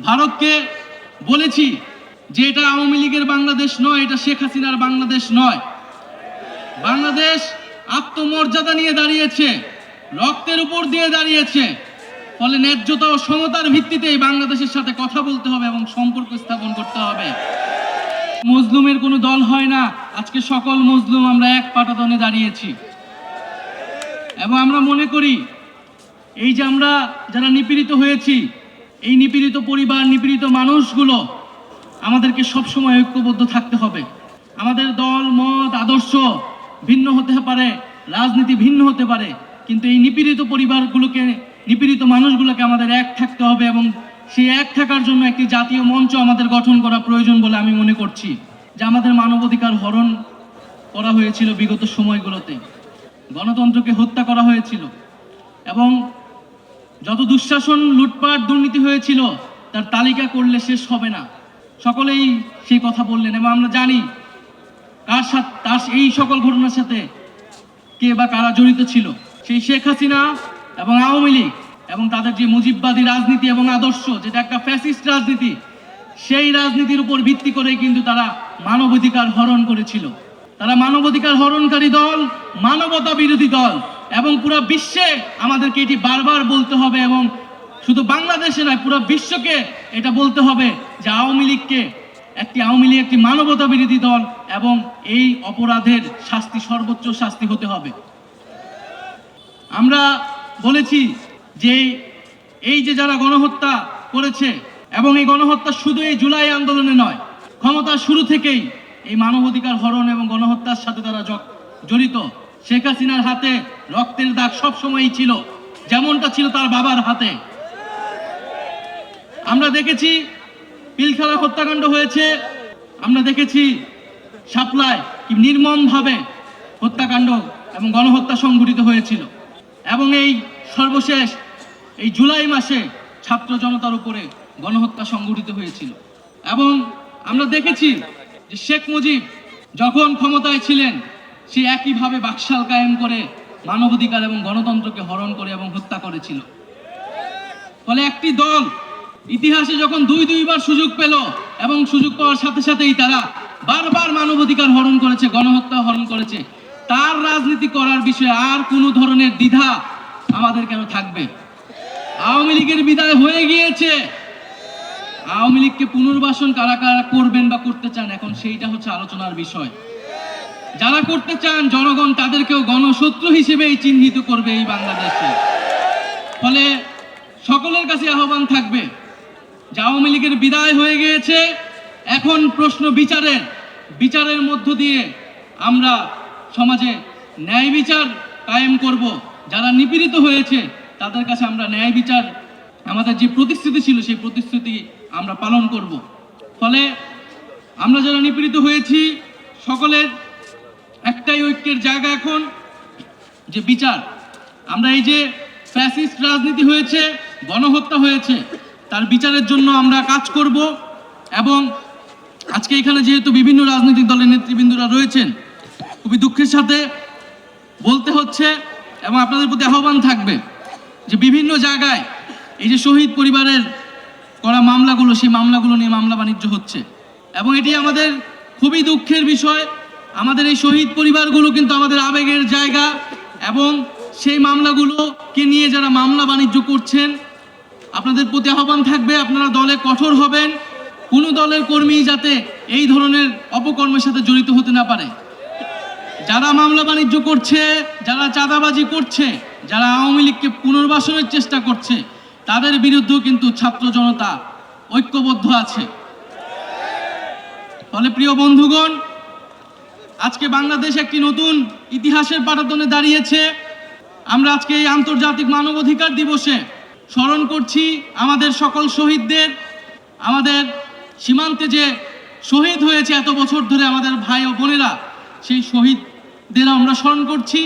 ভারতকে বলেছি যে এটা আওয়ামী লীগের বাংলাদেশ নয়, এটা শেখ হাসিনার বাংলাদেশ নয়। বাংলাদেশ আত্মমর্যাদা নিয়ে দাঁড়িয়েছে, রক্তের উপর দিয়ে দাঁড়িয়েছে। ফলে ন্যায্যতা ও সমতার ভিত্তিতে এই বাংলাদেশের সাথে কথা বলতে হবে এবং সম্পর্ক স্থাপন করতে হবে। মজলুমের কোনো দল হয় না। আজকে সকল মজলুম আমরা এক পাটাতনে দাঁড়িয়েছি এবং আমরা মনে করি এই যে আমরা যারা নিপীড়িত হয়েছি, এই নিপীড়িত পরিবার, নিপীড়িত মানুষগুলো আমাদেরকে সবসময় ঐক্যবদ্ধ থাকতে হবে। আমাদের দল মত আদর্শ ভিন্ন হতে পারে, রাজনীতি ভিন্ন হতে পারে, কিন্তু এই নিপীড়িত পরিবারগুলোকে, নিপীড়িত মানুষগুলোকে আমাদের এক থাকতে হবে এবং সেই এক থাকার জন্য একটি জাতীয় মঞ্চ আমাদের গঠন করা প্রয়োজন বলে আমি মনে করছি। যে আমাদের মানবাধিকার হরণ করা হয়েছিল বিগত সময়গুলোতে, গণতন্ত্রকে হত্যা করা হয়েছিল এবং যত দুঃশাসন, লুটপাট, দুর্নীতি হয়েছিল তার তালিকা করলে শেষ হবে না। সকলেই সেই কথা বললেন এবং আমরা জানি কার সাথে, তার এই সকল ঘটনার সাথে কে বা কারা জড়িত ছিল। সেই শেখ হাসিনা এবং আওয়ামী লীগ এবং তাদের যে মুজিববাদী রাজনীতি এবং আদর্শ, যেটা একটা ফ্যাসিস্ট রাজনীতি, সেই রাজনীতির উপর ভিত্তি করে কিন্তু তারা মানবাধিকার হরণ করেছিল। তারা মানবাধিকার হরণকারী দল, মানবতা বিরোধী দল এবং পুরো বিশ্বে আমাদেরকে এটি বারবার বলতে হবে এবং শুধু বাংলাদেশে নয়, পুরো বিশ্বকে এটা বলতে হবে যে আওয়ামী লীগ একটি মানবতা বিরোধী দল এবং এই অপরাধের শাস্তি, সর্বোচ্চ শাস্তি হতে হবে। আমরা বলেছি যে এই যে যারা গণহত্যা করেছে এবং এই গণহত্যা শুধু এই জুলাই আন্দোলনে নয়, ক্ষমতার শুরু থেকেই এই মানবাধিকার হরণ এবং গণহত্যার সাথে তারা জড়িত। শেখ হাসিনার হাতে রক্তের দাগ সবসময়ই ছিল, যেমনটা ছিল তার বাবার হাতে। আমরা দেখেছি পিলখানা হত্যাকাণ্ড হয়েছে, আমরা দেখেছি শাপলায় কি নির্মমভাবে হত্যাকাণ্ড এবং গণহত্যা সংঘটিত হয়েছিল এবং এই সর্বশেষ এই জুলাই মাসে ছাত্র জনতার উপরে গণহত্যা সংঘটিত হয়েছিল। এবং আমরা দেখেছি যে শেখ মুজিব যখন ক্ষমতায় ছিলেন সে একইভাবে বাকশাল কায়েম করে মানবাধিকার এবং গণতন্ত্রকে হরণ করে এবং হত্যা করেছিল। ফলে একটি দল ইতিহাসে যখন দুইবার সুযোগ পেল এবং সুযোগ পাওয়ার সাথে সাথেই তারা বারবার মানবাধিকার হরণ করেছে, গণহত্যা হরণ করেছে, তার রাজনীতি করার বিষয়ে আর কোনো ধরনের দ্বিধা আমাদের কেন থাকবে? আওয়ামী লীগের বিদায় হয়ে গিয়েছে। আওয়ামী লীগকে পুনর্বাসন কারা কারা করবেন বা করতে চান, এখন সেইটা হচ্ছে আলোচনার বিষয়। যারা করতে চান জনগণ তাদেরকেও গণশত্রু হিসেবেই চিহ্নিত করবে এই বাংলাদেশে। ফলে সকলের কাছে আহ্বান থাকবে যে আওয়ামী লীগের বিদায় হয়ে গিয়েছে, এখন প্রশ্ন বিচারের মধ্য দিয়ে আমরা সমাজে ন্যায় বিচার কায়েম করব। যারা নিপীড়িত হয়েছে তাদের কাছে আমরা ন্যায় বিচার, আমাদের যে প্রতিশ্রুতি ছিল সেই প্রতিশ্রুতি আমরা পালন করব। ফলে আমরা যারা নিপীড়িত হয়েছি সকলের একটাই ঐক্যের জায়গা এখন যে বিচার। আমরা এই যে ফ্যাসিস্ট রাজনীতি হয়েছে, গণহত্যা হয়েছে, তার বিচারের জন্য আমরা কাজ করব। এবং আজকে এখানে যেহেতু বিভিন্ন রাজনৈতিক দলের নেতৃবৃন্দরা রয়েছেন, খুবই দুঃখের সাথে বলতে হচ্ছে এবং আপনাদের প্রতি আহ্বান থাকবে যে বিভিন্ন জায়গায় এই যে শহীদ পরিবারের করা মামলাগুলো, সেই মামলাগুলো নিয়ে মামলা বাণিজ্য হচ্ছে এবং এটি আমাদের খুবই দুঃখের বিষয়। আমাদের এই শহীদ পরিবারগুলো কিন্তু আমাদের আবেগের জায়গা এবং সেই মামলাগুলোকে নিয়ে যারা মামলা বাণিজ্য করছেন, আপনাদের প্রতি আহ্বান থাকবে আপনারা দলে কঠোর হবেন। কোনো দলের কর্মী যাতে এই ধরনের অপকর্মের সাথে জড়িত হতে না পারে। যারা মামলা বাণিজ্য করছে, যারা চাঁদাবাজি করছে, যারা আওয়ামী লীগকে পুনর্বাসনের চেষ্টা করছে, তাদের বিরুদ্ধেও কিন্তু ছাত্র জনতা ঐক্যবদ্ধ আছে। ফলে প্রিয় বন্ধুগণ, আজকে বাংলাদেশ একটি নতুন ইতিহাসের পাটাতনে দাঁড়িয়েছে। আমরা আজকে এই আন্তর্জাতিক মানবাধিকার দিবসে স্মরণ করছি আমাদের সকল শহীদদের, আমাদের সীমান্তে যে শহীদ হয়েছে এত বছর ধরে আমাদের ভাই ও বোনেরা, সেই শহীদদের আমরা স্মরণ করছি।